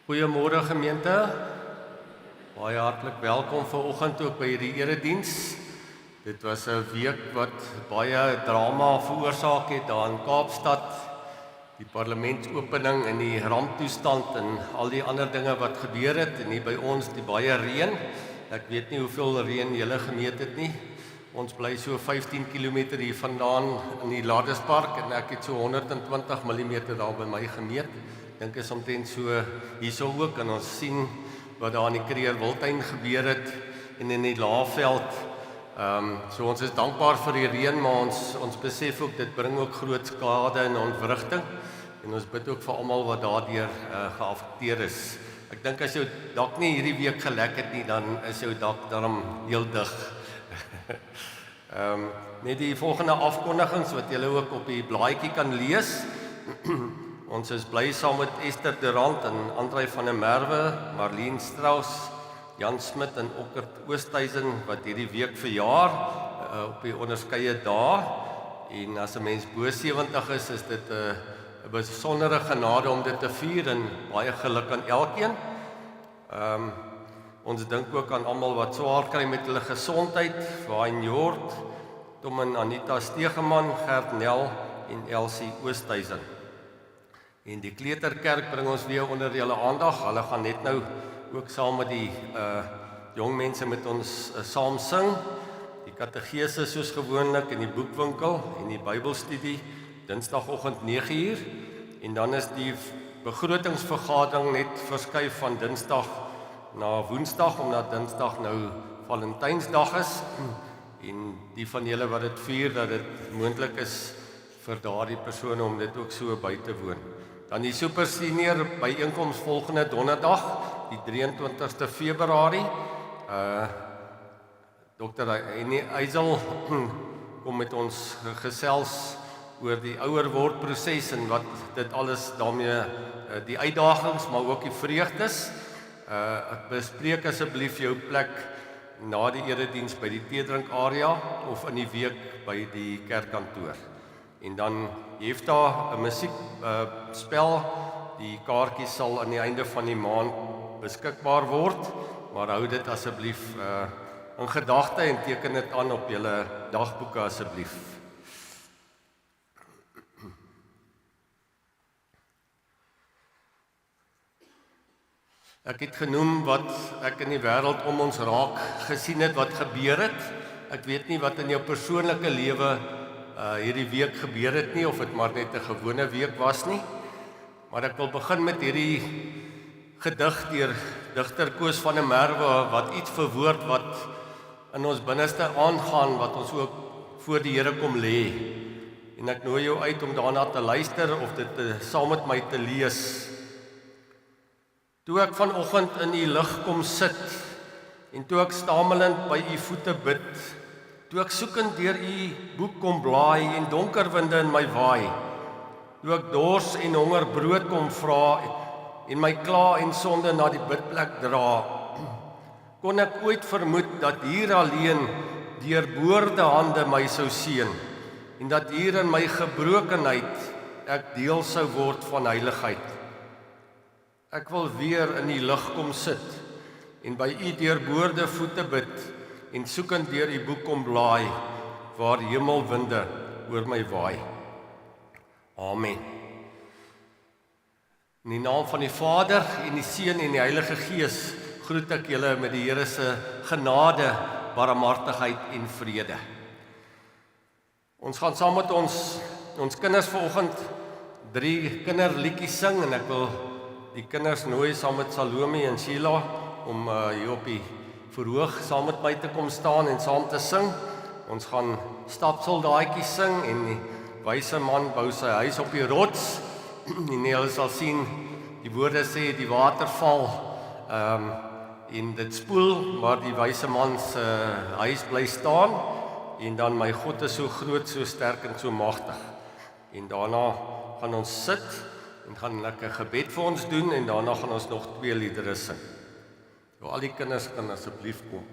Goeiemôre gemeente, baie hartlik welkom vanoggend ook by hierdie erediens. Dit was 'n week wat baie drama veroorsaak het daar in Kaapstad, die parlementsopening en die ramptoestand en al die ander dinge wat gebeur het en hier by ons die baie reën. Ek weet nie hoeveel reën julle gemeet het nie. Ons bly so 15 km hier vandaan in die Ladispark en ek het so 120 mm daar by my gemeet. Dink is omtrent so hierso ook en ons sien wat daar in die Creer Wildtuin gebeur het en in die Laagveld. So ons is dankbaar vir die reën, maar ons besef ook dit bring ook groot skade en ontwrigting en ons bid ook vir almal wat daardeur geaffekteer is. Ek dink as jou dak nie hierdie week gelek het nie, dan is jou dak daarom heel dig. Net die volgende afkondigings wat julle ook op die blaadjie kan lees. Ons is bly saam met Esther Durant en Andrei van der Merwe, Marlene Strauss, Jan Smit en Okkert Oosthuizen wat hierdie week verjaar op die onderskeie dae. En as 'n mens bo 70 is dit 'n besondere genade om dit te vier en baie geluk aan elkeen. Ons dink ook aan almal wat swaar kry met hulle gesondheid, Wayne Jord, Tom en Anita Stegeman, Gert Nel en Elsie Oosthuizen. En die kleuterkerk bring ons weer onder julle aandag. Hulle gaan net nou ook saam met die jong mense met ons saam sing. Die katedese soos gewoonlik in die boekwinkel en die Bybelstudie Dinsdagoggend 9uur. En dan is die begrotingsvergadering net verskuif van Dinsdag na Woensdag omdat Dinsdag nou Valentynsdag is. En die van julle wat dit vier dat dit moontlik is vir daardie persone om dit ook so by te woon. Dan die super senior byeenkoms volgende donderdag, die 23ste Februarie. Dr. Eisel kom met ons gesels oor die ouer word proses en wat dit alles daarmee die uitdagings maar ook die vreugdes. Bespreek asseblief jou plek na die erediens by die teedrink area of in die week by die kerkkantoor. En dan heeft daar 'n musiekspel. Die kaartjies sal aan die einde van die maand beskikbaar word, maar hou dit asseblief in gedagte en teken dit aan op julle dagboeke asseblief. Ek het genoem wat ek in die wêreld om ons raak gesien het wat gebeur het. Ek weet nie wat in jou persoonlike lewe hierdie week gebeur het nie, of dit maar net 'n gewone week was nie. Maar ek wil begin met hierdie gedig deur digter Koos van der Merwe wat iets verwoord wat in ons binneste aangaan, wat ons ook voor die Here kom lê. En ek nooi jou uit om daarna te luister of dit saam met my te lees. Toe ek vanoggend in u lig kom sit en toe ek stamelend by u voete bid, toe ek soekend deur u boek kom blaai en donker winde in my waai, toe ek dors en honger brood kom vra en my kla en sonde na die bidplek dra, kon ek ooit vermoed dat hier alleen deur boorde hande my sou seën en dat hier in my gebrokenheid ek deel sou word van heiligheid. Ek wil weer in die lig kom sit en by u deurboorde voete bid en soekend deur u boek kom blaai waar hemelwinde oor my waai. Amen. In die naam van die Vader en die Seun en die Heilige Gees groet ek julle met die Here se genade, barmhartigheid en vrede. Ons gaan saam met ons kinders vanoggend 3 kinderliedjies sing en ek wil die kinders nooi saam met Salome en Sheila om hier op die verhoog saam met my te kom staan en saam te sing. Ons gaan stapseldaadjies sing en die wyse man bou sy huis op die rots. En julle sal sien, die woorde sê die water val en dit spoel, maar die wyse man se huis bly staan en dan my God is so groot, so sterk en so magtig. En daarna gaan ons sit en gaan ek 'n gebed vir ons doen en daarna gaan ons nog 2 liedere sing. So al die kinders kan asseblief kom.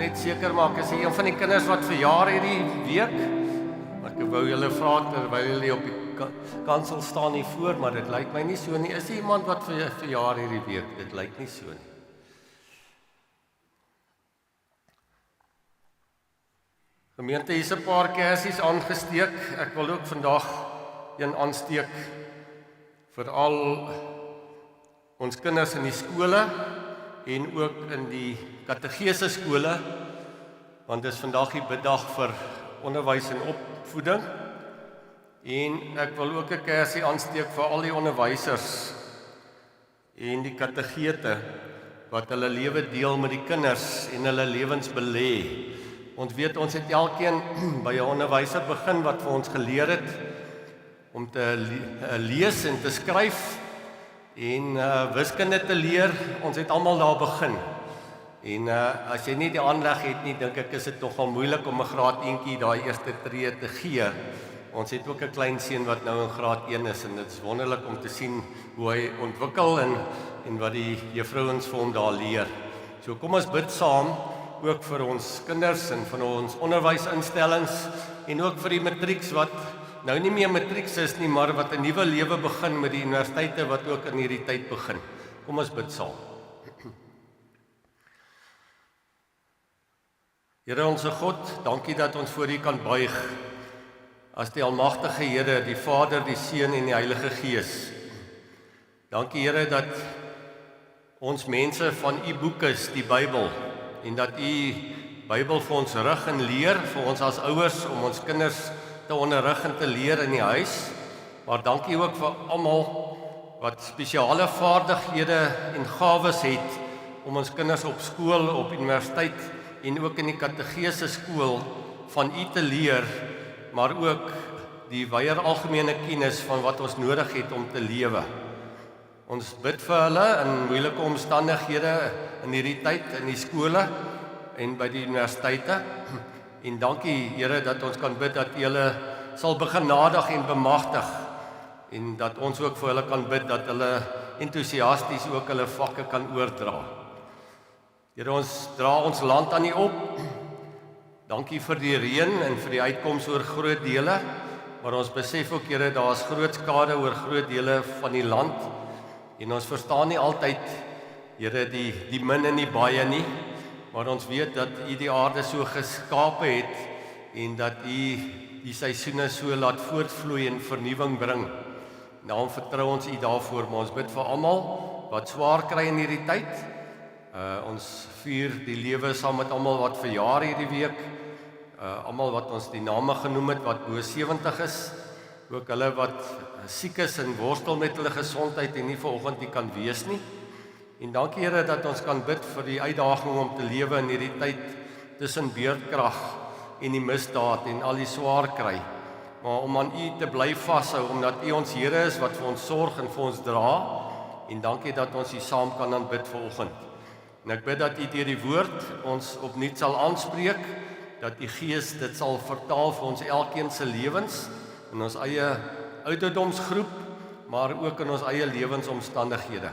net seker maak, is een van die kinders wat verjaar hierdie week? Ek wou julle vra terwyl julle op die kansel staan hier voor, maar dit lyk my nie so nie. Is iemand wat verjaar hierdie week? Dit lyk nie so nie. Gemeente, hier's 'n paar kersies aangesteek. Ek wil ook vandag een aansteek vir al ons kinders in die skole en ook in die kategese skole, want dis vandag die biddag vir onderwys en opvoeding. En ek wil ook 'n kersie aansteek vir al die onderwysers en die kategete wat hulle lewe deel met die kinders en hulle lewens belê. Ons weet, ons het elkeen by 'n onderwyser begin wat vir ons geleer het om te lees en te skryf en wiskunde te leer. Ons het almal daar begin. En as jy nie die aanleg het nie, dink ek is dit nogal moeilik om 'n graad 1tjie daai eerste tree te gee. Ons het ook 'n klein seun wat nou in graad 1 is en dit is wonderlik om te sien hoe hy ontwikkel en wat die juffrouens vir hom daar leer. So kom ons bid saam, ook vir ons kinders en vir ons onderwysinstellings en ook vir die matrieks wat nou nie meer matrieks is nie, maar wat 'n nuwe lewe begin met die universiteite wat ook in hierdie tyd begin. Kom ons bid saam. Here onse God, dankie dat ons voor U kan buig as die almagtige Here, die Vader, die Seun en die Heilige Gees. Dankie Here dat ons mense van U boek is, die Bybel, en dat U Bybel vir ons rig en leer, vir ons as ouers om ons kinders te onderrig en te leer in die huis. Maar dankie ook vir almal wat spesiale vaardighede en gawes het om ons kinders op skool, op universiteit en ook in die kategese skool van U te leer, maar ook die wyeer algemene kennis van wat ons nodig het om te lewe. Ons bid vir hulle in moeilike omstandighede in hierdie tyd, in die skole en by die universiteite. En dankie Here dat ons kan bid dat U hulle sal begenadig en bemagtig en dat ons ook vir hulle kan bid dat hulle entoesiasties ook hulle vakke kan oordra. Here, ons dra ons land aan U op. Dankie vir die reën en vir die uitkoms oor groot dele, maar ons besef ook Here, daar is groot skade oor groot dele van die land en ons verstaan nie altyd Here die min en die baie nie, maar ons weet dat U die aarde so geskape het en dat U die seisoene so laat voortvloei en vernuwing bring. Daarom vertrou ons U daarvoor, maar ons bid vir almal wat swaar kry in hierdie tyd. Ons vier die lewe saam met almal wat verjaar hierdie week. Almal wat ons die name genoem het wat bo 70 is. Ook hulle wat siek is en worstel met hulle gesondheid en nie vanoggend nie kan wees nie. En dankie Here dat ons kan bid vir die uitdaging om te lewe in hierdie tyd tussen beerdkrag en die misdaad en al die swaar kry. Maar om aan U te bly vashou, omdat U ons Here is wat vir ons sorg en vir ons dra. En dankie dat ons U saam kan aanbid vanoggend. En ek bid dat U deur die woord ons opnuut sal aanspreek, dat U Gees dit sal vertaal vir ons elkeen se lewens, in ons eie ouderdomsgroep, maar ook in ons eie lewensomstandighede.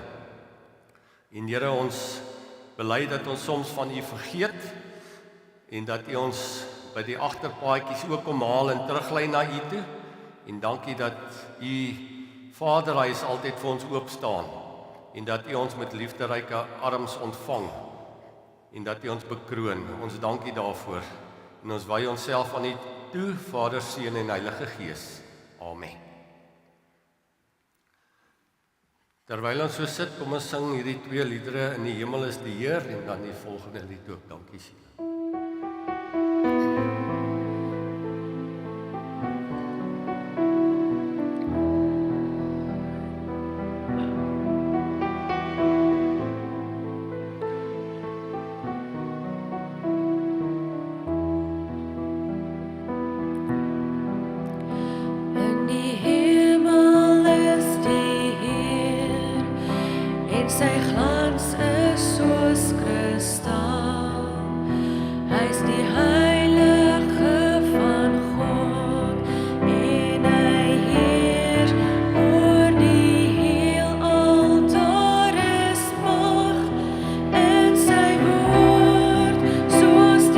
En Here, ons bely dat ons soms van U vergeet, en dat U ons by die agterpaadjies ook omhaal en teruglei na U toe, en dankie dat U Vaderhuis altyd vir ons oop staan, en dat U ons met liefderyke arms ontvang, en dat U ons bekroon. Ons dankie daarvoor, en ons wy onsself aan U toe, Vader, Seun en Heilige Gees. Amen. Terwyl ons so sit, kom ons sing hierdie twee liedere, In die hemel is die Heer, en dan die volgende lied ook, Dankie Siele. Soos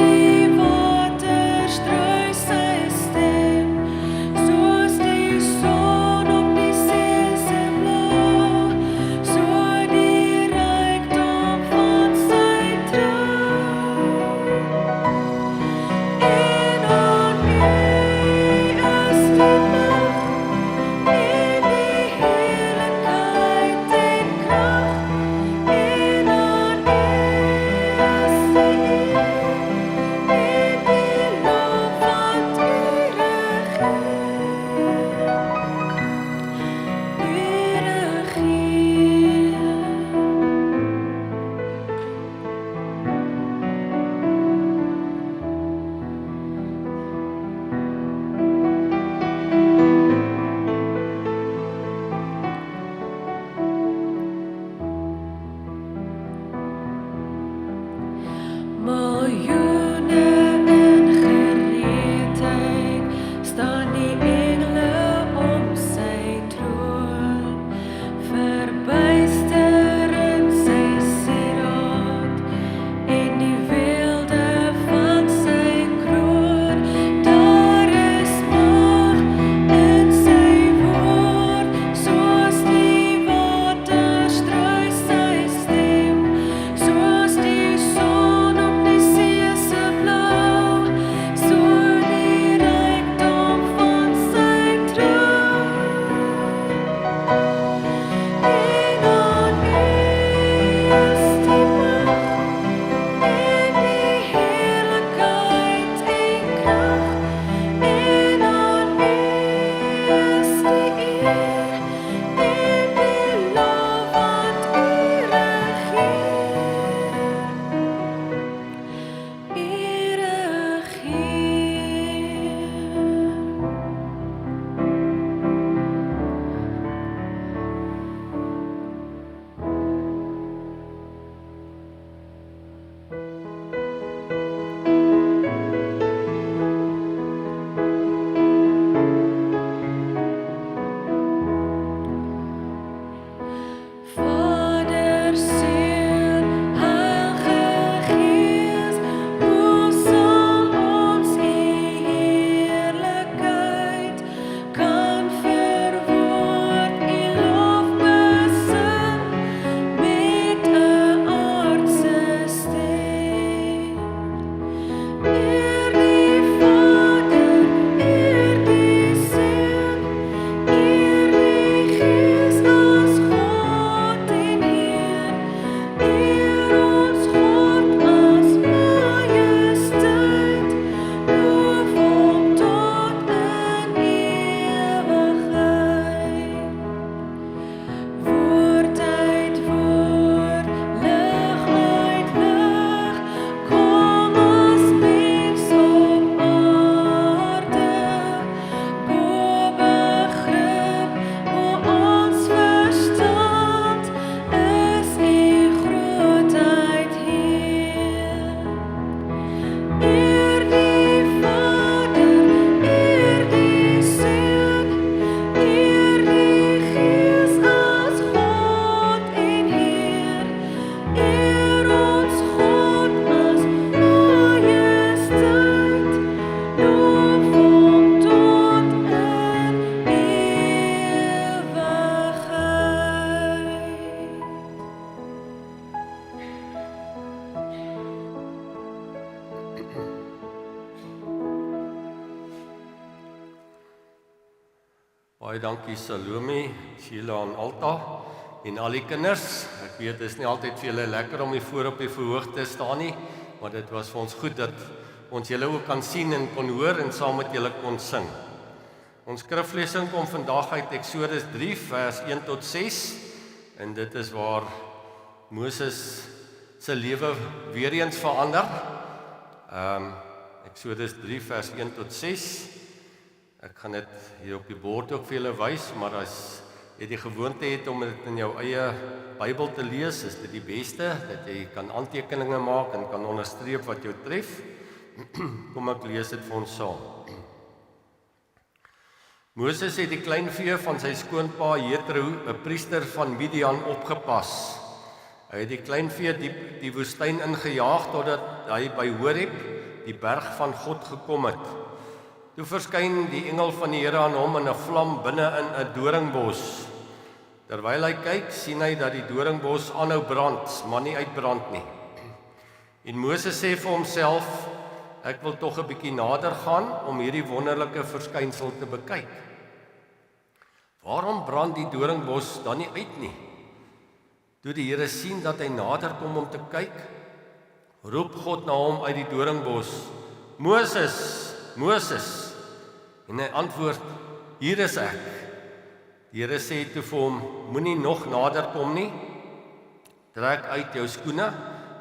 Baie dankie Salome, Sheila en Alta en al die kinders. Ek weet dit is nie altyd vir julle lekker om hier voor op die verhoog te staan nie, maar dit was vir ons goed dat ons julle ook kan sien en kon hoor en saam met julle kon sing. Ons skriflesing kom vandag uit Eksodus 3 vers 1 tot 6 en dit is waar Moses se lewe weer eens verander. Eksodus 3 vers 1 tot 6. Ek gaan dit hier op die bord ook vir julle wys, maar as jy die gewoonte het om dit in jou eie Bybel te lees, is dit die beste, dat jy kan aantekeninge maak en kan onderstreep wat jou tref. Kom ek lees dit vir ons saam. Moses het die kleinvee van sy skoonpa Jethro, 'n priester van Midian, opgepas. Hy het die kleinvee die woestyn ingejaag totdat hy by Horeb, die berg van God, gekom het. Toe verskyn die engel van die Here aan hom in 'n vlam binne in 'n doringbos. Terwyl hy kyk, sien hy dat die doringbos aanhou brand, maar nie uitbrand nie. En Moses sê vir homself, ek wil tog 'n bietjie nader gaan om hierdie wonderlike verskynsel te bekyk. Waarom brand die doringbos dan nie uit nie? Toe die Here sien dat hy nader kom om te kyk, roep God na hom uit die doringbos, Moses, Moses. En hy antwoord, hier is ek. Die Here sê toe vir hom, moenie nog nader kom nie. Trek uit jou skoene,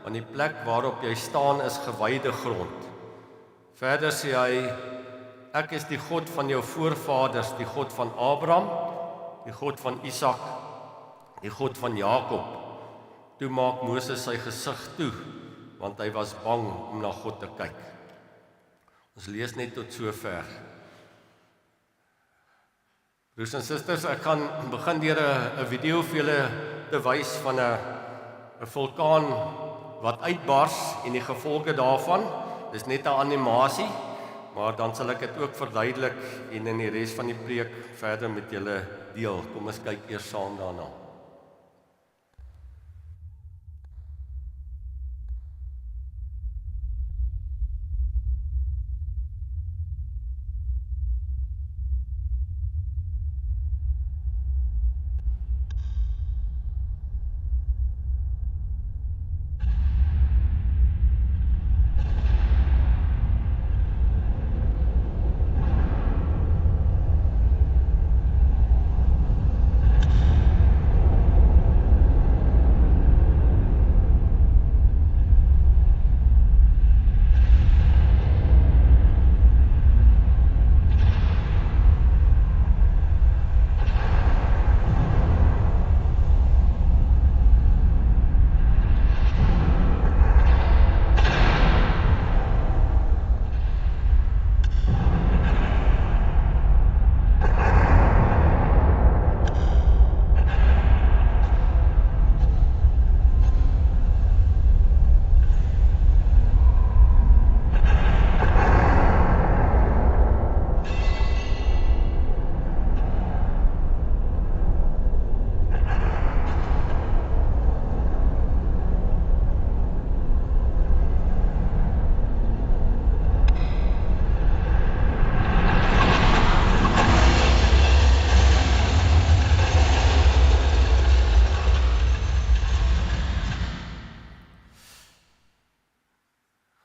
want die plek waarop jy staan is gewyde grond. Verder sê hy, ek is die God van jou voorvaders, die God van Abraham, die God van Isak, die God van Jakob. Toe maak Moses sy gesig toe, want hy was bang om na God te kyk. Ons lees net tot sover. Broers en susters, ek gaan begin deur 'n video vir julle te wys van 'n vulkaan wat uitbars en die gevolge daarvan. Dis net 'n animasie, maar dan sal ek dit ook verduidelik en in die res van die preek verder met julle deel. Kom ons kyk eers saam daarna.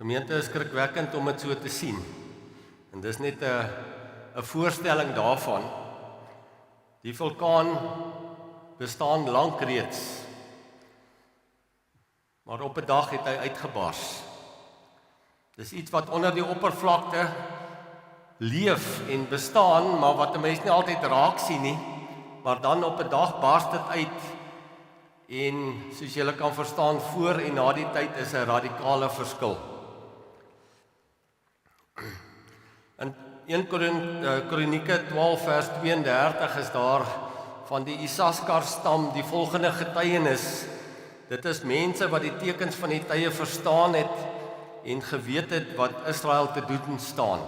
Gemeente is skrikwekkend om dit so te sien. En dis net 'n voorstelling daarvan. Die vulkaan bestaan lank reeds. Maar op 'n dag het hy uitgebars. Dis iets wat onder die oppervlakte leef en bestaan, maar wat 'n mens nie altyd raak sien nie. Maar dan op 'n dag bars dit uit. En soos julle kan verstaan, voor en na die tyd is 'n radikale verskil. In 1 Kronieke 12 vers 32 is daar van die Isaskar stam die volgende getuienis. Dit is mense wat die tekens van die tye verstaan het en geweet het wat Israel te doen staan.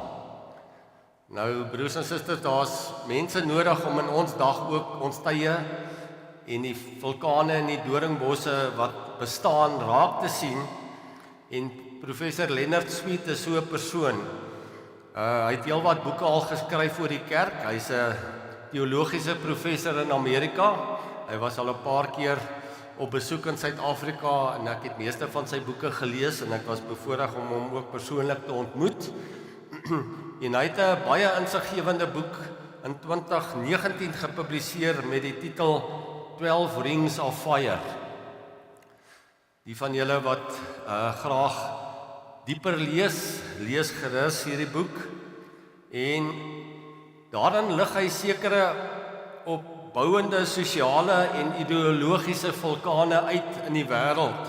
Nou broers en susters, daar's mense nodig om in ons dag ook ons tye en die vulkane en die doringbosse wat bestaan raak te sien. En professor Leonard Sweet is so 'n persoon. Hy het heelwat boeke al geskryf oor die kerk. Hy's 'n teologiese professor in Amerika. Hy was al 'n paar keer op besoek in Suid-Afrika en ek het meeste van sy boeke gelees en ek was bevoorreg om hom ook persoonlik te ontmoet. En hy het 'n baie insiggewende boek in 2019 gepubliseer met die titel 12 Rings of Fire. Die van julle wat graag dieper lees gerus hierdie boek. En daarin lig hy sekere opbouende sosiale en ideologiese vulkane uit in die wêreld,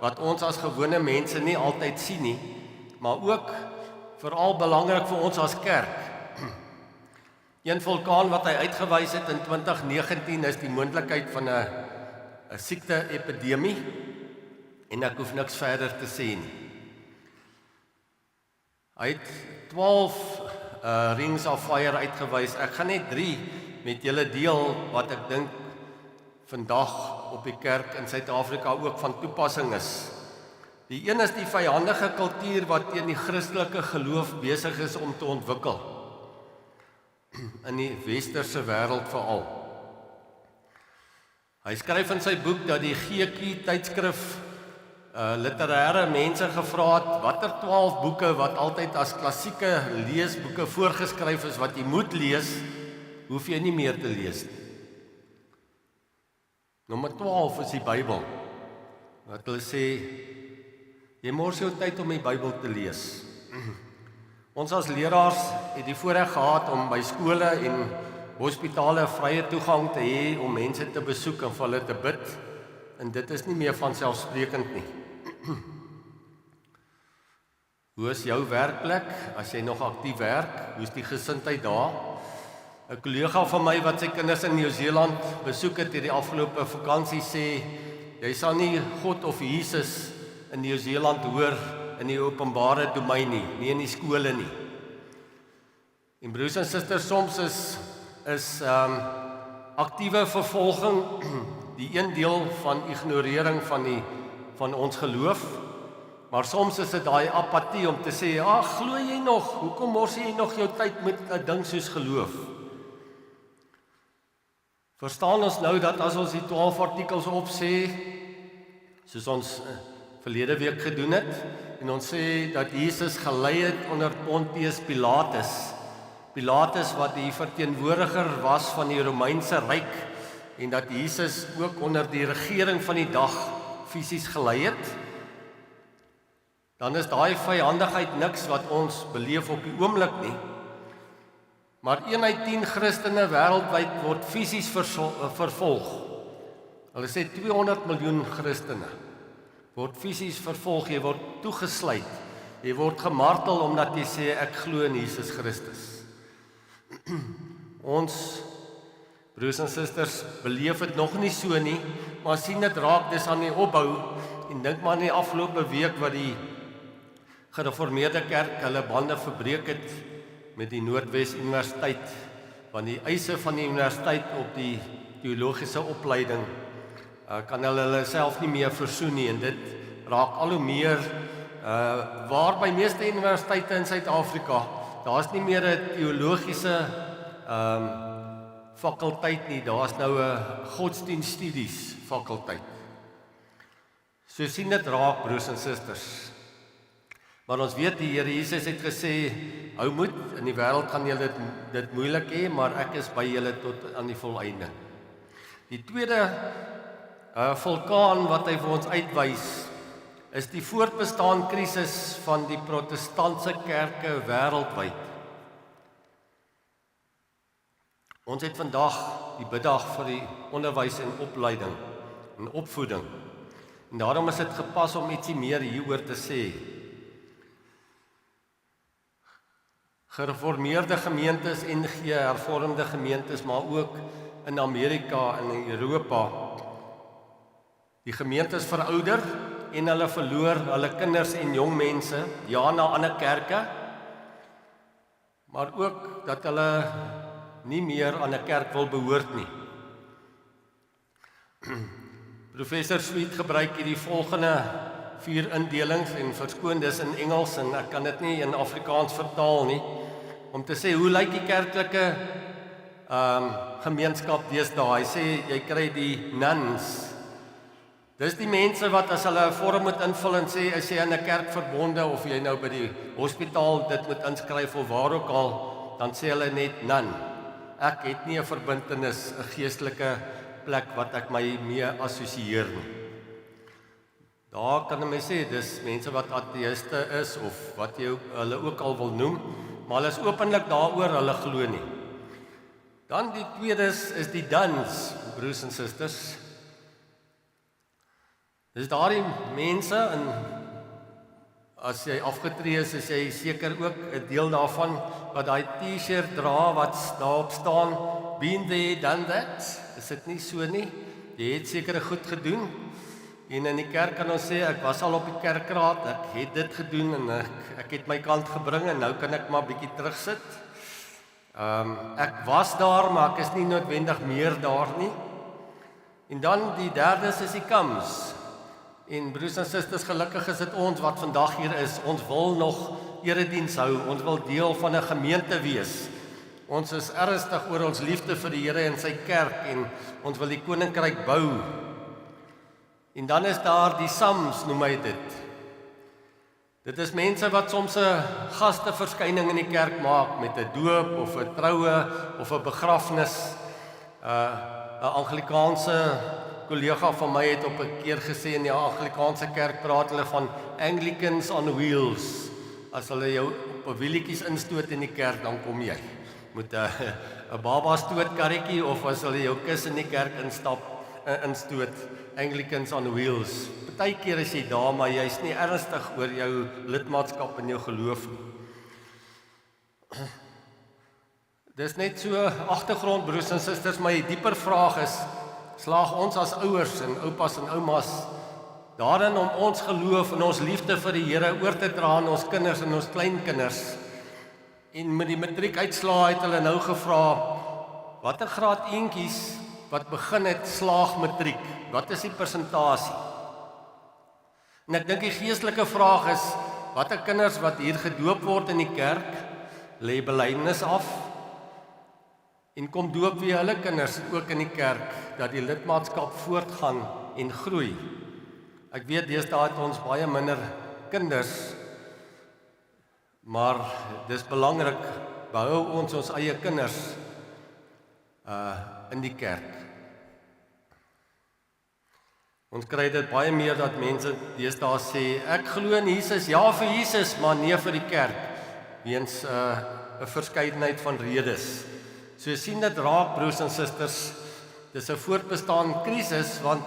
wat ons as gewone mense nie altyd sien nie, maar ook veral belangrik vir ons as kerk. Een vulkaan wat hy uitgewys het in 2019 is die moontlikheid van 'n siekte-epidemie, en ek hoef niks verder te sê nie. Hy het 12 Rings of Fire uitgewys. Ek gaan net 3 met julle deel wat ek dink vandag op die kerk in Suid-Afrika ook van toepassing is. Die een is die vyandige kultuur wat teen die Christelike geloof besig is om te ontwikkel. In die westerse wêreld veral. Hy skryf in sy boek dat die GQ tydskrif literêre mense gevra het, watter 12 boeke wat altyd as klassieke leesboeke voorgeskryf is wat jy moet lees, hoef jy nie meer te lees nie. Nommer 12 is die Bybel. Wat hulle sê, jy mors jou tyd om die Bybel te lees. Ons as leraars het die voorreg gehad om by skole en hospitale vrye toegang te hê om mense te besoek en vir hulle te bid, en dit is nie meer vanselfsprekend nie. Hoe is jou werkplek, as jy nog aktief werk? Hoe is die gesindheid daar? 'n Kollega van my wat sy kinders in Nieu-Seeland besoek het hierdie afgelope vakansie sê, jy sal nie God of Jesus in Nieu-Seeland hoor in die openbare domein nie in die skole nie. En broers en susters, soms is aktiewe vervolging die een deel van ignorering van ons geloof, maar soms is dit daai apatie om te sê, glo jy nog, hoekom mors jy nog jou tyd met 'n ding soos geloof? Verstaan ons nou dat as ons die 12 artikels opsê, soos ons verlede week gedoen het, en ons sê dat Jesus gelei het onder Pontius Pilatus, Pilatus wat die verteenwoordiger was van die Romeinse ryk, en dat Jesus ook onder die regering van die dag fisies gelei het, dan is daai vyandigheid niks wat ons beleef op die oomblik nie. Maar 1 uit 10 Christene wêreldwyd word fisies vervolg. Hulle sê 200 miljoen Christene word fisies vervolg, jy word toegesluit, jy word gemartel omdat jy sê ek glo in Jesus Christus. Ons broers en susters beleef dit nog nie so nie, maar sien dit raak dis aan die opbou, en dink maar in die afgelope week wat die gereformeerde kerk hulle bande verbreek het met die Noordwes Universiteit, want die eise van die universiteit op die teologiese opleiding kan hulle self nie meer versoen nie, en dit raak al hoe meer waar by meeste universiteite in Suid-Afrika, daar is nie meer 'n teologiese fakulteit nie, daar is nou 'n godsdienststudies fakulteit. So sien dit raak, broers en susters. Maar ons weet die Here Jesus het gesê, hou moed, in die wêreld gaan julle dit moeilik hê, maar ek is by julle tot aan die volëinding. Die tweede vulkaan wat hy vir ons uitwys, is die voortbestaan krisis van die protestantse kerke wêreldwyd. Ons het vandag die biddag vir die onderwys en opleiding en opvoeding. En daarom is dit gepas om ietsie meer hieroor te sê. Gereformeerde gemeentes, NG, hervormde gemeentes, maar ook in Amerika en in Europa. Die gemeentes verouder en hulle verloor hulle kinders en jong mense, ja, na ander kerke, maar ook dat hulle nie meer aan 'n kerk wil behoort nie. Professor Sweet gebruik hier die volgende 4 indelings, en verskoon dis in Engels en ek kan dit nie in Afrikaans vertaal nie, om te sê hoe lyk die kerklike gemeenskap deesdae. Hy sê jy kry die nuns. Dis die mense wat as hulle 'n vorm moet invul en sê as jy in 'n kerk verbonde of jy nou by die hospitaal dit moet inskryf of waar ook al, dan sê hulle net nun. Ek het nie 'n verbintenis, 'n geestelike plek wat ek my mee assosieer nie. Daar kan mense sê dis mense wat ateïste is of wat jy hulle ook al wil noem, maar hulle is openlik daaroor hulle glo nie. Dan die tweede is die duns, broers en susters. Dis daardie mense en as jy afgetree is jy seker ook 'n deel daarvan wat daai T-shirt dra wat daarop staan been there done that. Is dit nie so nie? Jy het seker goed gedoen. En in die kerk kan ons sê ek was al op die kerkraad, ek het dit gedoen en ek het my kant gebring en nou kan ek maar bietjie terugsit. Ek was daar, maar ek is nie noodwendig meer daar nie. En dan die derde is die comes. En broers en susters, gelukkig is dit ons wat vandag hier is. Ons wil nog erediens hou, ons wil deel van 'n gemeente wees. Ons is ernstig oor ons liefde vir die Here en sy kerk en ons wil die koninkryk bou. En dan is daar die sams, noem hy dit. Dit is mense wat soms 'n gasteverskyning in die kerk maak met 'n doop of 'n troue of 'n begrafnis. 'n Anglikaanse kollega van my het op 'n keer gesê in die Anglikaanse kerk praat hulle van Anglicans on wheels. As hulle jou op 'n wielietjies instoot in die kerk, dan kom jy met 'n baba stootkarretjie of as hulle jou kus in die kerk instoot, Anglicans on wheels. Partykeer is jy daar, maar jy's nie ernstig oor jou lidmaatskap en jou geloof nie. Dis net so agtergrond, broers en susters, maar die dieper vraag is, slaag ons as ouers en oupas en oumas daarin om ons geloof en ons liefde vir die Here oor te dra aan ons kinders en ons kleinkinders. En met die matriekuitslae het hulle nou gevra, watter graad eentjies wat begin het slaag matriek, wat is die persentasie? En ek dink die geestelike vraag is, watter kinders wat hier gedoop word in die kerk, lê belydenis af, en kom doop weer hulle kinders ook in die kerk, dat die lidmaatskap voortgaan en groei. Ek weet deesdae het ons baie minder kinders, maar dis belangrik, behou ons eie kinders in die kerk. Ons kry dit baie meer dat mense deesdae sê, ek glo in Jesus, ja vir Jesus, maar nee vir die kerk, weens 'n verskeidenheid van redes. So sien dit raak, broers en susters, dis 'n voortbestaan krisis, want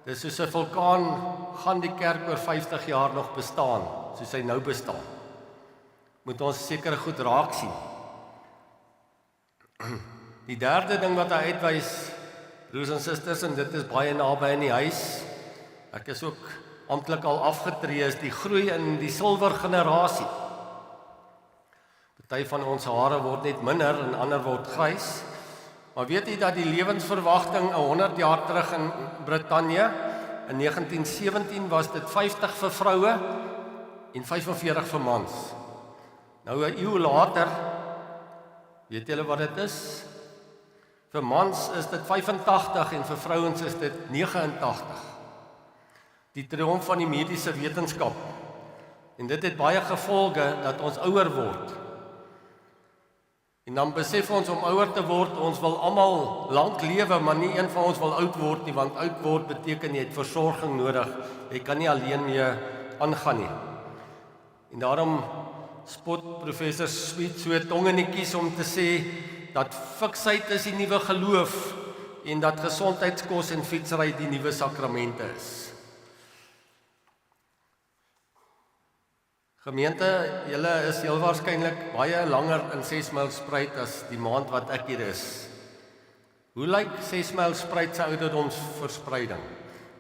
dis soos 'n vulkaan, gaan die kerk oor 50 jaar nog bestaan, soos hy nou bestaan. Moet ons sekere goed raak sien. Die derde ding wat hy uitwys, broers en susters, en dit is baie naby in die huis, ek is ook amptelik al afgetree, is die groei in die silwer generasie. Party van ons hare word net minder en ander word grys. Maar weet jy dat die lewensverwagting 100 jaar terug in Brittanje, in 1917 was dit 50 vir vroue en 45 vir mans. Nou 'n eeu later, weet julle wat dit is? Vir mans is dit 85 en vir vrouens is dit 89. Die triomf van die mediese wetenskap. En dit het baie gevolge dat ons ouer word. En dan besef ons om ouer te word, ons wil almal lank lewe, maar nie een van ons wil oud word nie, want oud word beteken jy het versorging nodig. Jy kan nie alleen mee aangaan nie. En daarom spot professor Sweet so tong in die kies om te sê dat fiksheid is die nuwe geloof en dat gesondheidskos en fietsry die nuwe sakramente is. Gemeente, julle is heel waarskynlik baie langer in 6 Myl Spruit as die maand wat ek hier is. Hoe lyk 6 Myl Spruit se ouderdomsverspreiding?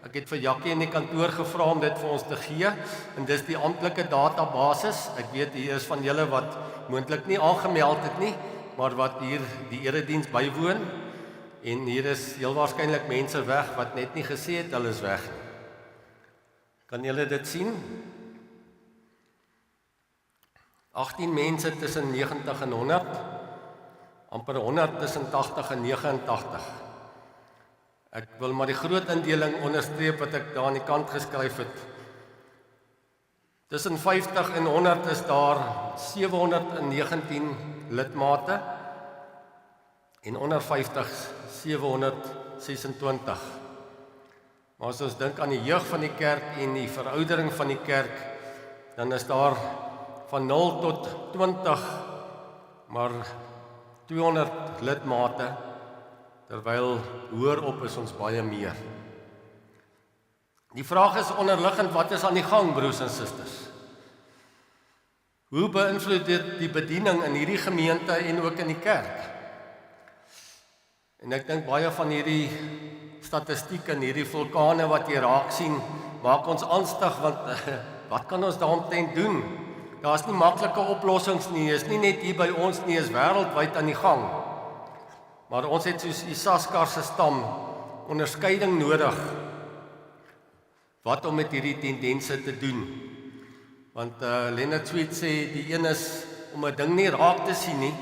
Ek het vir Jackie in die kantoor gevra om dit vir ons te gee, en dis die amptelike databasis. Ek weet hier is van julle wat moontlik nie aangemeld het nie, maar wat hier die erediens bywoon, en hier is heel waarskynlik mense weg wat net nie gesê het hulle is weg nie. Kan julle dit sien? 18 mense tussen 90 en 100, amper 100 tussen 80 en 89. Ek wil maar die groot indeling onderstreep wat ek daar aan die kant geskryf het. Tussen 50 en 100 is daar 719 lidmate en onder 50 726. Maar as ons dink aan die jeug van die kerk en die veroudering van die kerk, dan is daar van 0 tot 20 maar 200 lidmate, terwyl hoorop is ons baie meer. Die vraag is onderliggend, wat is aan die gang, broers en susters? Hoe beïnvloed dit die bediening in hierdie gemeente en ook in die kerk? En ek dink baie van hierdie statistiek en hierdie vulkane wat jy raak sien, maak ons angstig, want wat kan ons daaromtrent doen? Daar is nie maklike oplossings nie, is nie net hier by ons nie, is wêreldwyd aan die gang. Maar ons het soos Isaskar se stam onderskeiding nodig wat om met hierdie tendense te doen. Want Leonard Sweet sê die een is om 'n ding nie raak te sien nie.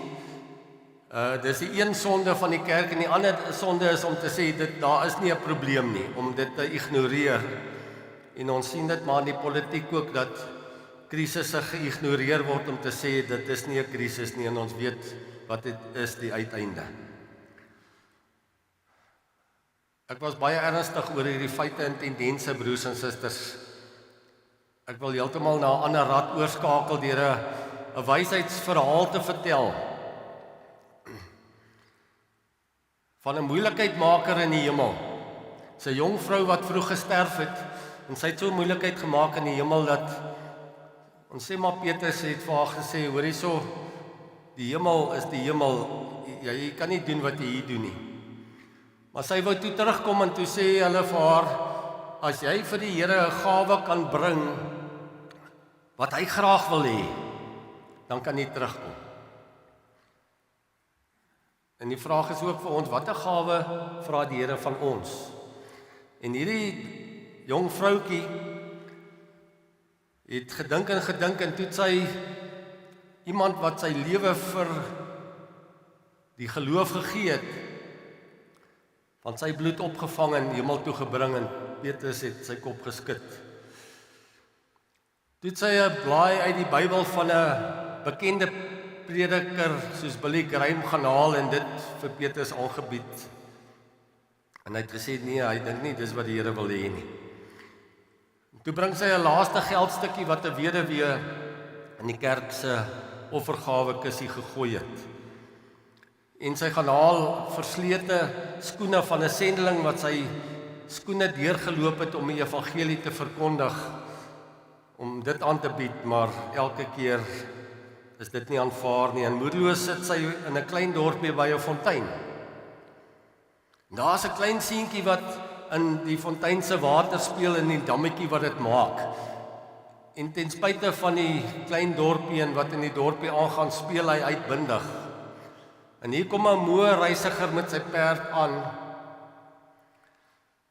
Dis die een sonde van die kerk en die ander sonde is om te sê daar is nie 'n probleem nie, om dit te ignoreer. En ons sien dit maar in die politiek ook dat krisisse geïgnoreer word om te sê dit is nie 'n krisis nie en ons weet wat dit is die uiteinde. Ek was baie ernstig oor hierdie feite en tendense, broers en susters. Ek wil heeltemal na 'n ander rad oorskakel deur 'n wysheidsverhaal te vertel. Van 'n moeilikheidmaker in die hemel. Sy jong vrou wat vroeg gesterf het en sy het so 'n moeilikheid gemaak in die hemel dat ons sê maar Petrus het vir haar gesê, hoor hierso, die hemel is die hemel. Jy kan nie doen wat jy hier doen nie. Maar sy wou toe terugkom en toe sê hulle vir haar, as jy vir die Here 'n gawe kan bring wat hy graag wil hê, dan kan jy terugkom. En die vraag is ook vir ons, watter gawe vra die Here van ons? En hierdie jong vroutjie het gedink en toe het sy iemand wat sy lewe vir die geloof gegee het, van sy bloed opgevang en hemel toe gebring en Petrus het sy kop geskit. Toe het sy 'n blaai uit die Bybel van 'n bekende prediker soos Billy Graham gaan haal en dit vir Petrus aangebied. En hy het gesê nee, hy dink nie dis wat die Here wil hê nie. Toe bring sy 'n laaste geldstukkie wat 'n weduwee in die kerk se offergawe kussie gegooi het. En sy gaan haal verslete skoene van 'n sendeling wat sy skoene deurgeloop het om die evangelie te verkondig, om dit aan te bied, maar elke keer is dit nie aanvaar nie. En moedeloos sit sy in 'n klein dorpie by 'n fontein. Daar's 'n klein seentjie wat in die fontein se water speel in die dammetjie wat dit maak. En ten spyte van die klein dorpie en wat in die dorpie aangaan, speel hy uitbundig. En hier kom 'n moe reisiger met sy perd aan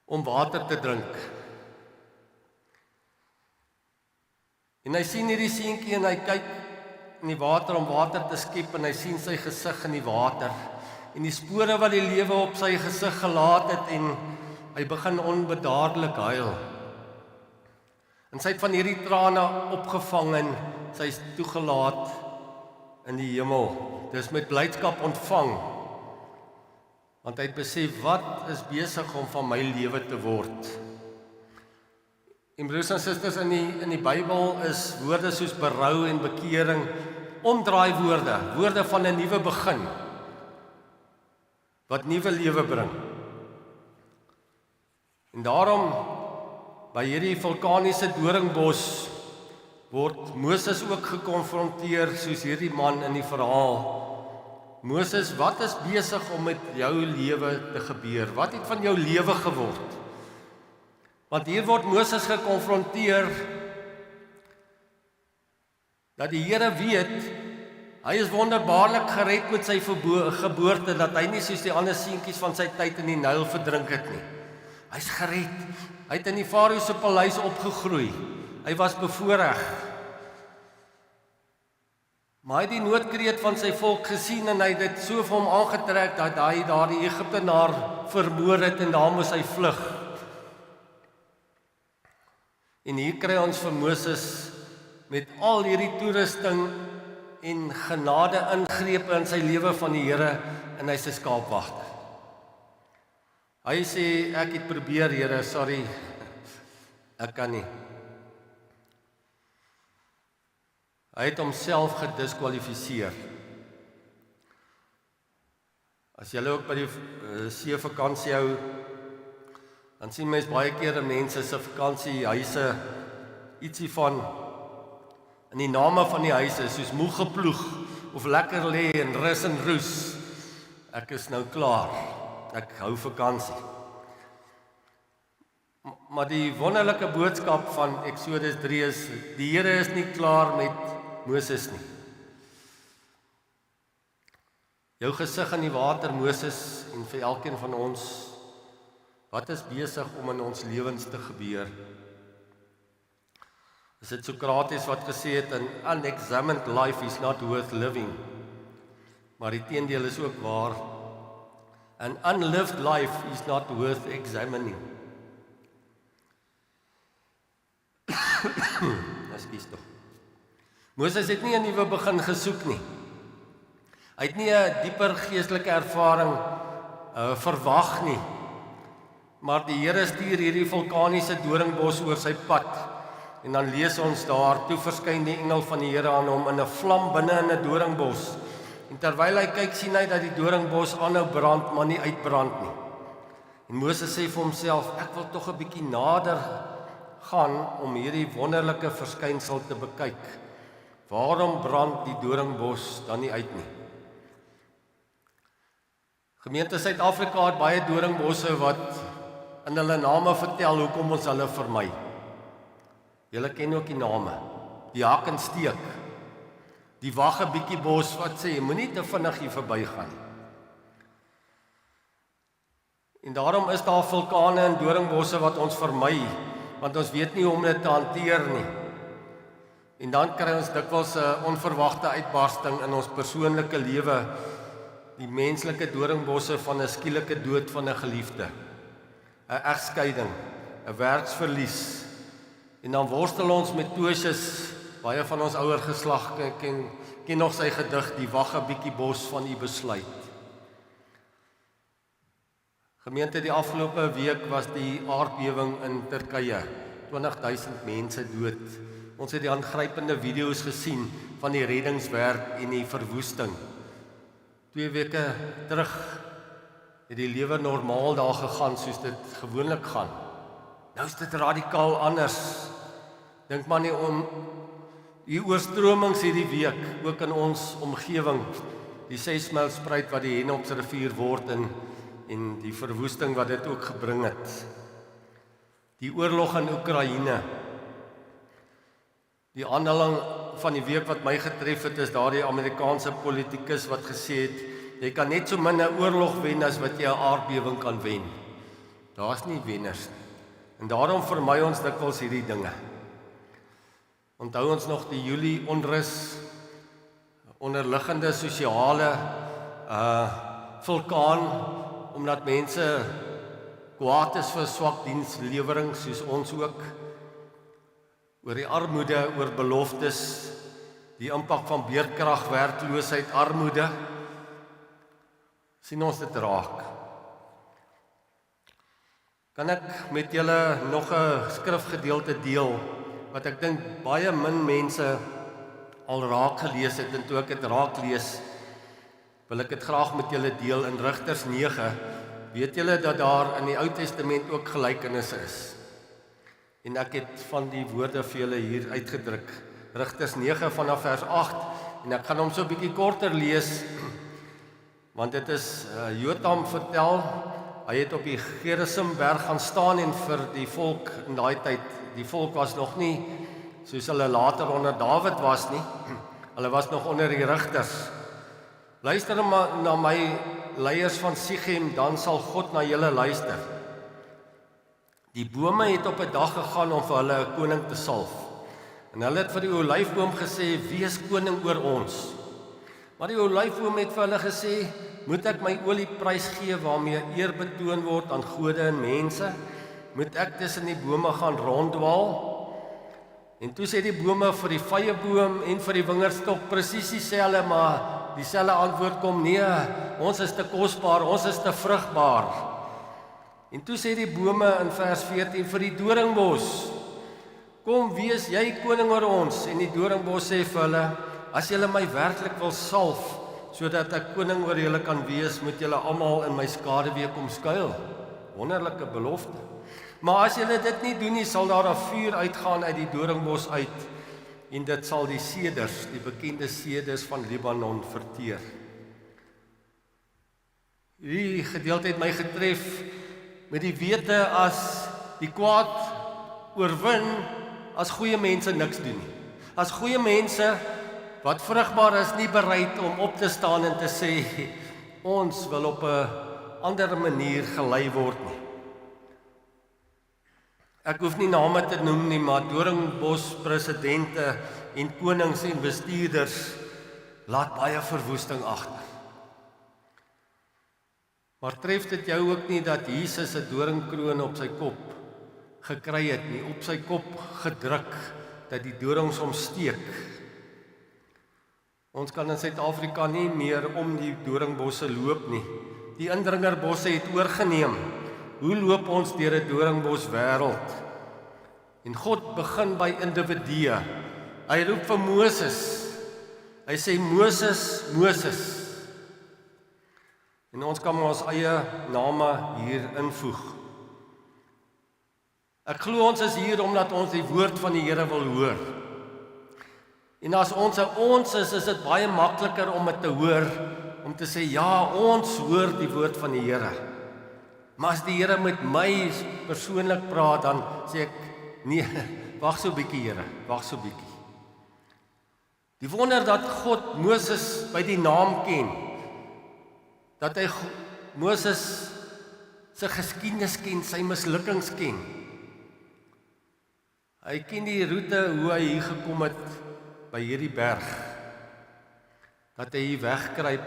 om water te drink. En hy sien hierdie seentjie en hy kyk in die water om water te skep en hy sien sy gesig in die water en die spore wat die lewe op sy gesig gelaat het en hy begin onbedaarlik huil. En sy het van hierdie trane opgevang en sy is toegelaat in die hemel. Dis met blydskap ontvang. Want hy het besef, wat is besig om van my lewe te word? En broers en susters, in die Bybel is woorde soos berou en bekering omdraai woorde van 'n nuwe begin, wat nuwe lewe bring. En daarom, by hierdie vulkaniese doringbos, word Moses ook gekonfronteer soos hierdie man in die verhaal. Moses, wat is besig om met jou lewe te gebeur? Wat het van jou lewe geword? Want hier word Moses gekonfronteer dat die Here weet, hy is wonderbaarlik gered met sy geboorte, dat hy nie soos die ander seentjies van sy tyd in die Nyl verdrink het nie. Hy's gered. Hy het in die Farao se paleis opgegroei. Hy was bevoorreg. Maar hy het die noodkreet van sy volk gesien en hy het dit so vir hom aangetrek dat hy daar die Egiptenaar vermoor het en daar moes hy vlug. En hier kry ons vir Moses met al hierdie toerusting en genade ingrepe in sy lewe van die Here en hy sy skaapwagter. Hy sê, ek het probeer Here, sorry, ek kan nie. Hy het homself gediskwalifiseer. As jy ook by die see vakansie hou, dan sien mens baie kere mense se vakansiehuise ietsie van in die name van die huise, soos moeg geploeg of lekker lê en rus en roes. Ek is nou klaar. Ek hou vakansie. Maar die wonderlike boodskap van Exodus 3 is, die Here is nie klaar met Moses nie. Jou gesig in die water, Moses, en vir elkeen van ons, wat is besig om in ons lewens te gebeur? Is dit Sokrates wat gesê het, an unexamined life is not worth living. Maar die teendeel is ook waar. An unlived life is not worth examining. Ekskuus tog. Moses het nie 'n nuwe begin gesoek nie. Hy het nie 'n dieper geestelike ervaring verwag nie. Maar die Here stuur hierdie vulkaniese doringbos oor sy pad. En dan lees ons daar, toe verskyn die engel van die Here aan hom in 'n vlam binne in 'n doringbos. En terwyl hy kyk, sien hy dat die doringbos aanhou brand, maar nie uitbrand nie. En Moses sê vir homself, ek wil tog 'n bietjie nader gaan om hierdie wonderlike verskynsel te bekyk. Waarom brand die doringbos dan nie uit nie? Gemeente Suid-Afrika het baie doringbosse wat in hulle name vertel hoekom ons hulle vermy. Julle ken ook die name. Die hak en steek. Die wag 'n bietjie bos wat sê, jy moenie te vinnig hier verbygaan. En daarom is daar vulkane en doringbosse wat ons vermy, want ons weet nie hoe om dit te hanteer nie. En dan kry ons dikwels 'n onverwagte uitbarsting in ons persoonlike lewe, die menslike doringbosse van 'n skielike dood van 'n geliefde, 'n egskeiding, 'n werksverlies. En dan worstel ons met Tosjes, baie van ons ouer geslag ken nog sy gedig, die wag 'n bietjie bos van u besluit. Gemeente, die afgelope week was die aardbewing in Turkye, 20.000 mense dood. Ons het die aangrypende video's gesien van die reddingswerk en die verwoesting. 2 weke terug het die lewe normaal daar gegaan soos dit gewoonlik gaan. Nou is dit radikaal anders. Dink maar nie om die oorstromings hierdie week, ook in ons omgewing, die 6 myl spruit wat die Henopsrivier word en die verwoesting wat dit ook gebring het. Die oorlog in Oekraïne. Die aanhaling van die week wat my getref het, is daardie Amerikaanse politikus wat gesê het, jy kan net so min 'n oorlog wen as wat jy 'n aardbewing kan wen. Daar's nie wenners nie. En daarom vermy ons dikwels hierdie dinge. Onthou ons nog die Julie onrus, onderliggende sosiale vulkaan, omdat mense kwaad is vir swak dienslewering, soos ons ook, oor die armoede, oor beloftes, die impak van beerdkrag, werkloosheid, armoede, sien ons dit raak. Kan ek met julle nog 'n skrifgedeelte deel, wat ek dink baie min mense al raak gelees het, en toe ek dit raak lees, wil ek dit graag met julle deel in Rigters 9. Weet julle dat daar in die Ou Testament ook gelykenisse is? En ek het van die woorde vir julle hier uitgedruk. Rigters 9 vanaf vers 8, en ek gaan hom so 'n bietjie korter lees, want dit is Jotam vertel, hy het op die Gerisimberg gaan staan en vir die volk in daai tyd, die volk was nog nie soos hulle later onder Dawid was nie, hulle was nog onder die rigters. Luister na my leiers van Sichem, dan sal God na julle luister. Die bome het op 'n dag gegaan om vir hulle 'n koning te salf. En hulle het vir die olyfboom gesê, wees koning oor ons. Maar die olyfoom het vir hulle gesê, moet ek my olieprys gee waarmee eer betoon word aan gode en mense? Moet ek tussen die bome gaan ronddwaal? En toe sê die bome vir die vyeboom en vir die wingerdstok presies dieselfde, maar dieselfde antwoord kom, nee, ons is te kosbaar, ons is te vrugbaar. En toe sê die bome in vers 14 vir die doringbos, kom wees jy koning oor ons. En die doringbos sê vir hulle, as julle my werklik wil salf, sodat ek koning oor julle kan wees, moet julle almal in my skaduwee kom skuil. Wonderlike belofte. Maar as julle dit nie doen nie, sal daar 'n vuur uitgaan uit die doringbos uit, en dit sal die seders, die bekende seders van Libanon verteer. Hierdie gedeelte het my getref met die wete as die kwaad oorwin, as goeie mense niks doen nie. As goeie mense wat vrugbaar is, nie bereid om op te staan en te sê, ons wil op 'n ander manier gelei word nie. Ek hoef nie name te noem nie, maar doringbos presidente en konings en bestuurders laat baie verwoesting agter. Maar tref dit jou ook nie dat Jesus 'n doringkroon op sy kop gekry het nie, op sy kop gedruk, dat die dorings hom steek? Ons kan in Suid-Afrika nie meer om die doringbosse loop nie. Die indringerbosse het oorgeneem. Hoe loop ons deur 'n doringbos wêreld? En God begin by individue. Hy roep vir Moses. Hy sê, Moses, Moses. En ons kan ons eie name hier invoeg. Ek glo ons is hier omdat ons die woord van die Here wil hoor. En as ons 'n ons is dit baie makliker om dit te hoor, om te sê, ja, ons hoor die woord van die Here. Maar as die Here met my persoonlik praat, dan sê ek, nee, wag so 'n bietjie Here, wag so 'n bietjie. Die wonder dat God Moses by die naam ken, dat hy Moses sy geskiedenis ken, sy mislukkings ken. Hy ken die roete hoe hy hier gekom het by hierdie berg, dat hy hier wegkruip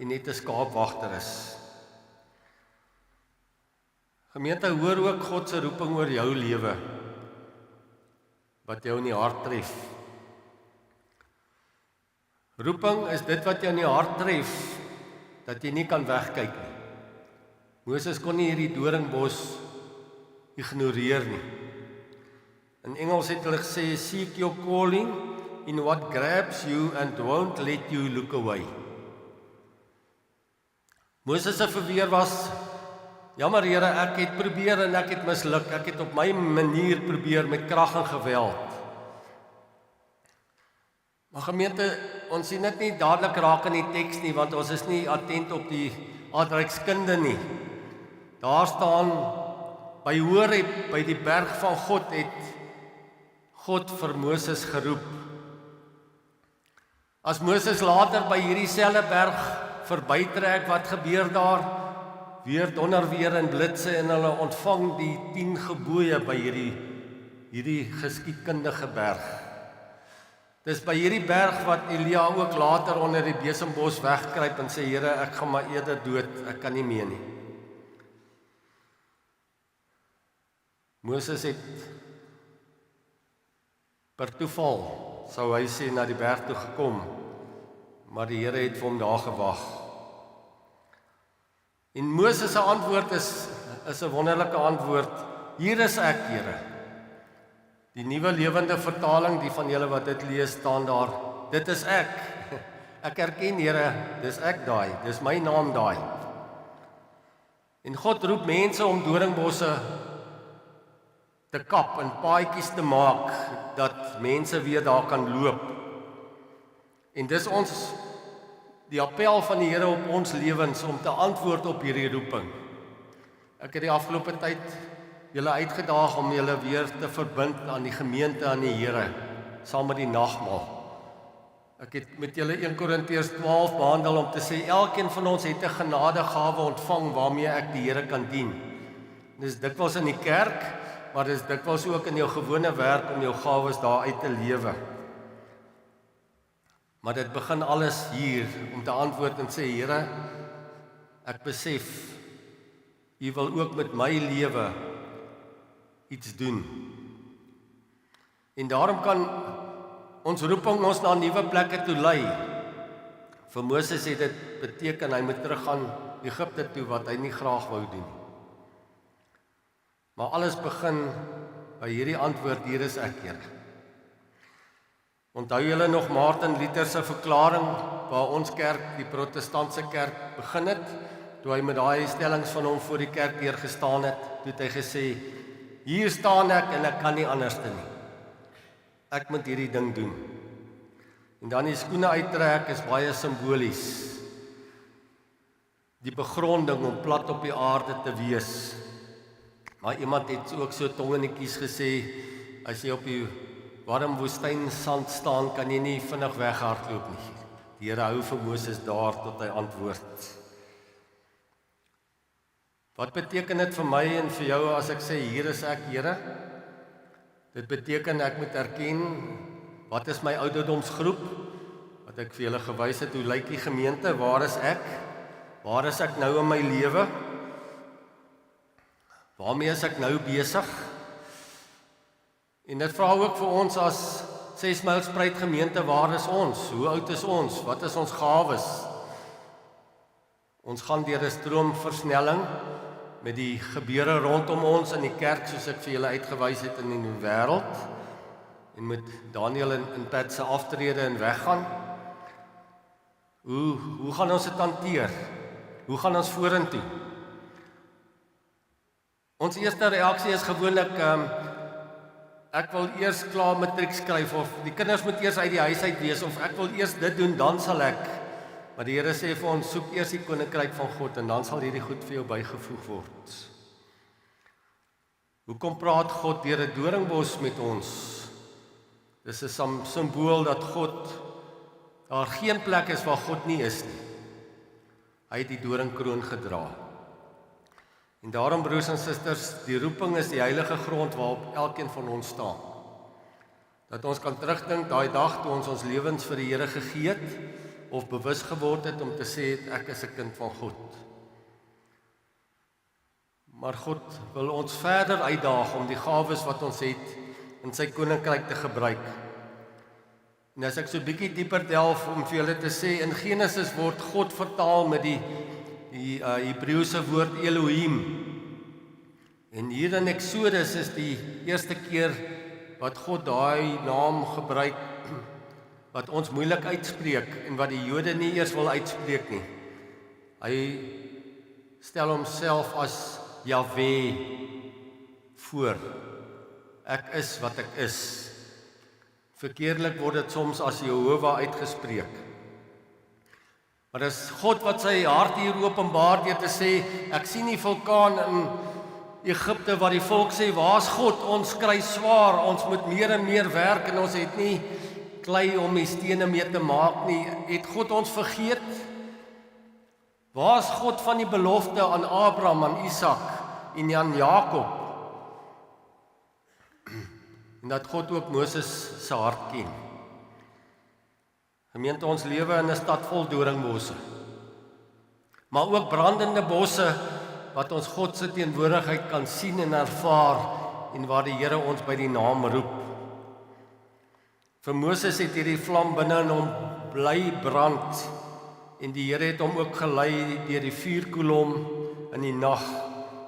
en net 'n skaapwagter is. Gemeente, hoor ook God se roeping oor jou lewe, wat jou in die hart tref. Roeping is dit wat jou in die hart tref, dat jy nie kan wegkyk nie. Moses kon nie hierdie doringbos ignoreer nie. In Engels het hulle gesê, seek your calling in what grabs you and won't let you look away. Moses se verweer was, jammer Here, ek het probeer en ek het misluk, ek het op my manier probeer met krag en geweld. Maar gemeente, ons sien dit nie dadelik raak in die teks nie, want ons is nie attent op die aardrykskunde nie. Daar staan, by Horeb, by die berg van God, het God vir Moses geroep. As Moses later by hierdie selfde berg verbytrek, wat gebeur daar? Weer donderweer en blitse en hulle ontvang die 10 gebooie by hierdie geskiedkundige berg. Dis by hierdie berg wat Elia ook later onder die besembos wegkruip en sê, Here, ek gaan maar eerder dood, ek kan nie meer nie. Moses het per toeval, sou hy sê, na die berg toe gekom, maar die Here het vir hom daar gewag. En Moses se antwoord is 'n wonderlike antwoord. Hier is ek, Here. Die nuwe lewende vertaling, die van julle wat dit lees, staan daar, dit is ek. Ek erken, Here, dis ek daai, dis my naam daai. En God roep mense om doringbosse te kap en paadjies te maak, dat mense weer daar kan loop. En dis die appel van die Here op ons lewens, om te antwoord op hierdie roeping. Ek het die afgelope tyd julle uitgedaag om julle weer te verbind aan die gemeente, aan die Here, saam met die nagmaal. Ek het met julle 1 Korintiërs 12 behandel om te sê, elkeen van ons het 'n genadegawe ontvang waarmee ek die Here kan dien. Dis dikwels in die kerk, maar dis dikwels ook in jou gewone werk om jou gawes daar uit te lewe. Maar dit begin alles hier om te antwoord en sê, Here, ek besef, U wil ook met my lewe iets doen. En daarom kan ons roeping ons na nuwe plekke toe lei. Vir Moses het dit beteken, hy moet teruggaan Egipte toe, wat hy nie graag wou doen. Maar alles begin by hierdie antwoord, hier is ek, Here. Onthou julle nog Martin Luther se verklaring, waar ons kerk, die protestantse kerk, begin het, toe hy met daai stellings van hom voor die kerk deur gestaan het, toe het hy gesê, hier staan ek en ek kan nie anders nie. Ek moet hierdie ding doen. En dan die skoene uittrek is baie simbolies. Die begronding om plat op die aarde te wees. Maar iemand het ook so tongenetjies gesê, as jy op die warm woestynsand staan, kan jy nie vinnig weghardloop nie. Die Here hou vir Moses daar tot hy antwoord. Wat beteken dit vir my en vir jou as ek sê, hier is ek, Here? Dit beteken ek moet erken, wat is my ouderdomsgroep? Wat ek vir julle gewys het, hoe lyk die gemeente? Waar is ek? Waar is ek nou in my lewe? Waarmee is ek nou besig? En dit vra ook vir ons as 6 Milespruit gemeente, waar is ons? Hoe oud is ons? Wat is ons gawes? Ons gaan deur 'n stroomversnelling met die gebeure rondom ons in die kerk, soos ek vir julle uitgewys het in die wêreld, en met Daniel in Pat se aftrede en weggaan. Hoe gaan ons dit hanteer? Hoe gaan ons vorentoe? Ons eerste reaksie is gewoonlik, ek wil eers klaar matriek skryf, of die kinders moet eers uit die huis uit wees, of ek wil eers dit doen, dan sal ek. Maar die Here sê vir ons, soek eers die koninkryk van God, en dan sal hierdie goed vir jou bygevoeg word. Hoekom praat God deur 'n doringbos met ons? Dis 'n simbool dat God, daar geen plek is waar God nie is nie. Hy het die doringkroon gedra. En daarom, broers en susters, die roeping is die heilige grond waarop elkeen van ons staan. Dat ons kan terugdink daai dag toe ons lewens vir die Here gegee het, of bewus geword het om te sê, ek is 'n kind van God. Maar God wil ons verder uitdaag om die gawes wat ons het in sy koninkryk te gebruik. En as ek so 'n bietjie dieper delf om vir julle te sê, in Genesis word God vertaal met die Hebreëse woord Elohim. En hier in Exodus is die eerste keer wat God daai naam gebruik, wat ons moeilik uitspreek en wat die Jode nie eers wil uitspreek nie. Hy stel homself as Jahwe voor. Ek is wat ek is. Verkeerlik word dit soms as Jehova uitgespreek. Maar dis God wat sy hart hier openbaar deur te sê, ek sien die vulkaan in Egipte waar die volk sê, waar's God? Ons kry swaar, ons moet meer en meer werk en ons het nie klei om die stene mee te maak nie. Het God ons vergeet? Waar's God van die belofte aan Abraham, aan Isak en aan Jakob? En dat God ook Moses se hart ken. Gemeente, ons lewe in 'n stad vol doringbosse, maar ook brandende bosse wat ons God se teenwoordigheid kan sien en ervaar en waar die Here ons by die naam roep. Vir Moses het hierdie vlam binne in hom bly brand en die Here het hom ook gelei deur die vuurkolom in die nag.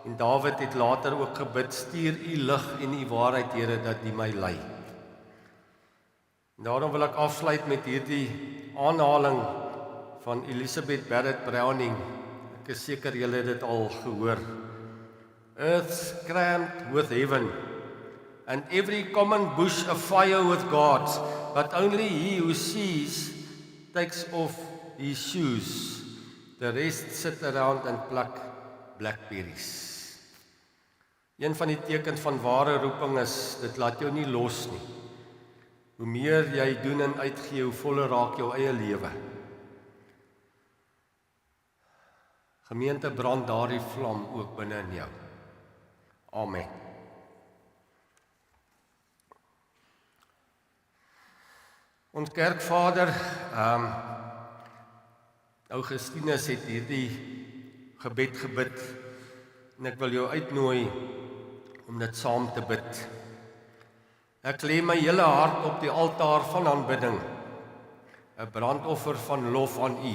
En Dawid het later ook gebid, stuur u lig en u waarheid, Here, dat u my lei. En daarom wil ek afsluit met hierdie aanhaling van Elizabeth Barrett Browning. Ek is seker julle het dit al gehoor. Earth's crammed with heaven, and every common bush afire with God, but only he who sees takes off his shoes. The rest sit around and pluck blackberries. Een van die tekens van ware roeping is, dit laat jou nie los nie. Hoe meer jy doen en uitgee, hoe voller raak jou eie lewe. Gemeente, brand daardie vlam ook binne in jou. Amen. Ons kerkvader Augustinus het hierdie gebed gebid en ek wil jou uitnooi om dit saam te bid. Ek lê my hele hart op die altaar van aanbidding, 'n brandoffer van lof aan U.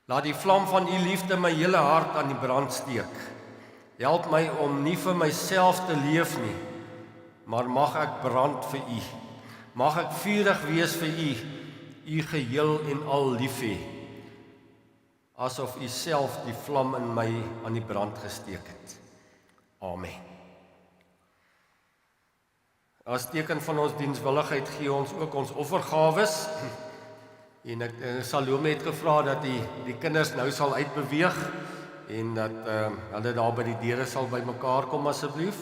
Laat die vlam van U liefde my hele hart aan die brand steek. Help my om nie vir myself te leef nie, maar mag ek brand vir U. Mag ek vurig wees vir U, U geheel en al lief hê, asof U self die vlam in my aan die brand gesteek het. Amen. As teken van ons dienswilligheid gee ons ook ons offergawes. En Salome het gevra dat die kinders nou sal uitbeweeg en dat hulle daar by die deure sal bymekaar kom asseblief.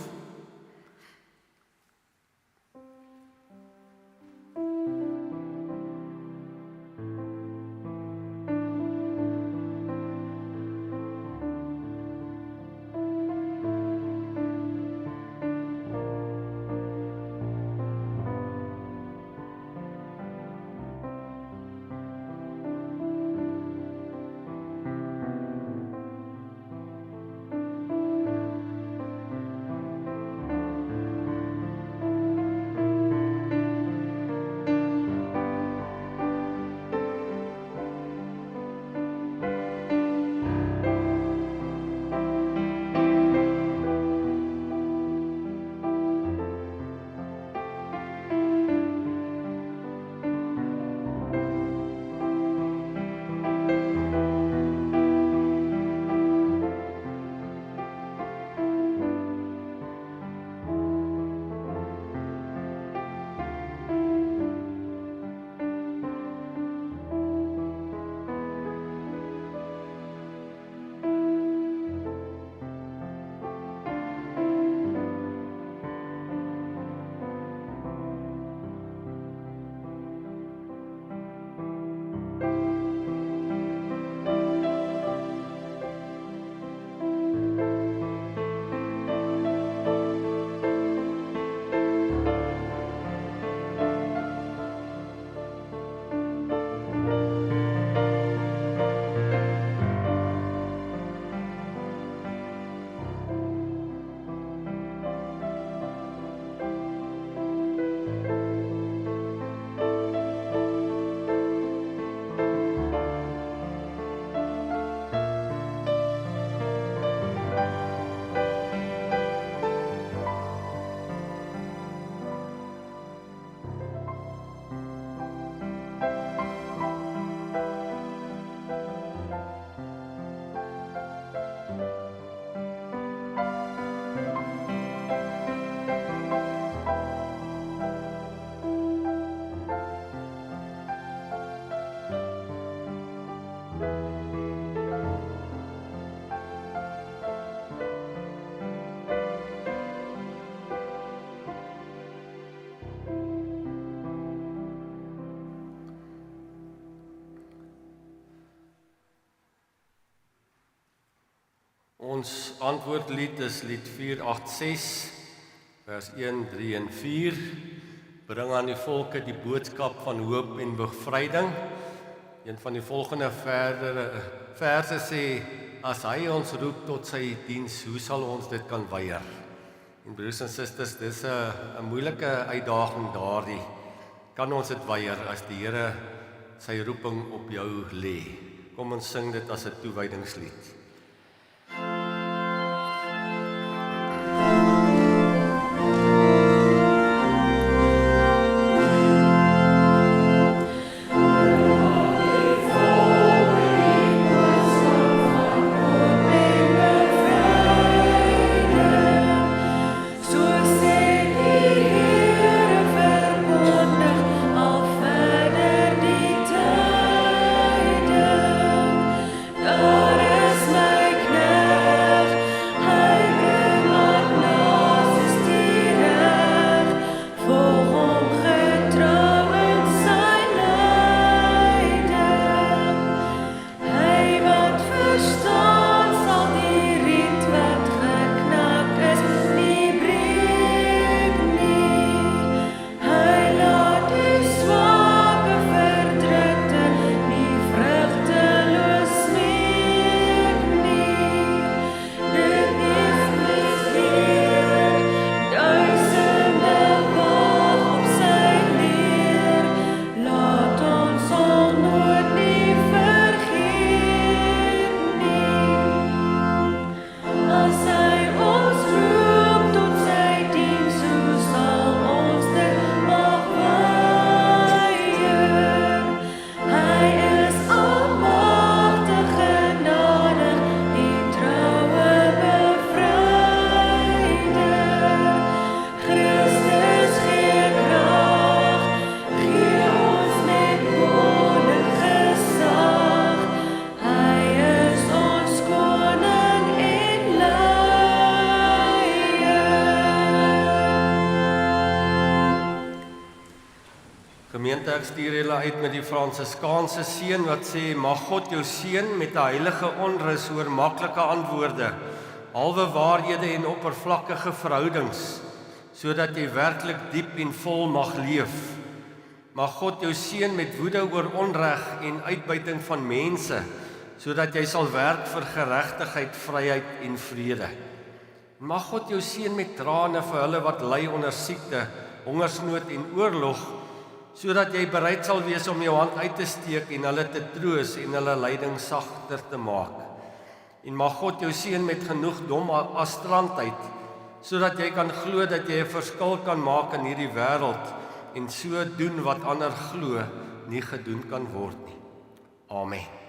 Ons antwoordlied is lied 486, vers 1, 3 en 4. Bring aan die volke die boodskap van hoop en bevryding. Een van die volgende verse sê, as hy ons roep tot sy diens, hoe sal ons dit kan weier? En broers en susters, dis 'n moeilike uitdaging daardie. Kan ons dit weier as die Here sy roeping op jou lê? Kom ons sing dit as 'n toewydingslied. Daar is my Gemeente, ek stuur julle uit met die Fransiskaanse seën wat sê, mag God jou seën met 'n heilige onrus oor maklike antwoorde, halwe waarhede en oppervlakkige verhoudings, sodat jy werklik diep en vol mag leef. Mag God jou seën met woede oor onreg en uitbuiting van mense, sodat jy sal werk vir geregtigheid, vryheid en vrede. Mag God jou seën met trane vir hulle wat ly onder siekte, hongersnood en oorlog, sodat jy bereid sal wees om jou hand uit te steek en hulle te troos en hulle lyding sagter te maak. En mag God jou seën met genoegdom as strandtyd, sodat jy kan glo dat jy 'n verskil kan maak in hierdie wêreld en so doen wat ander glo nie gedoen kan word nie. Amen.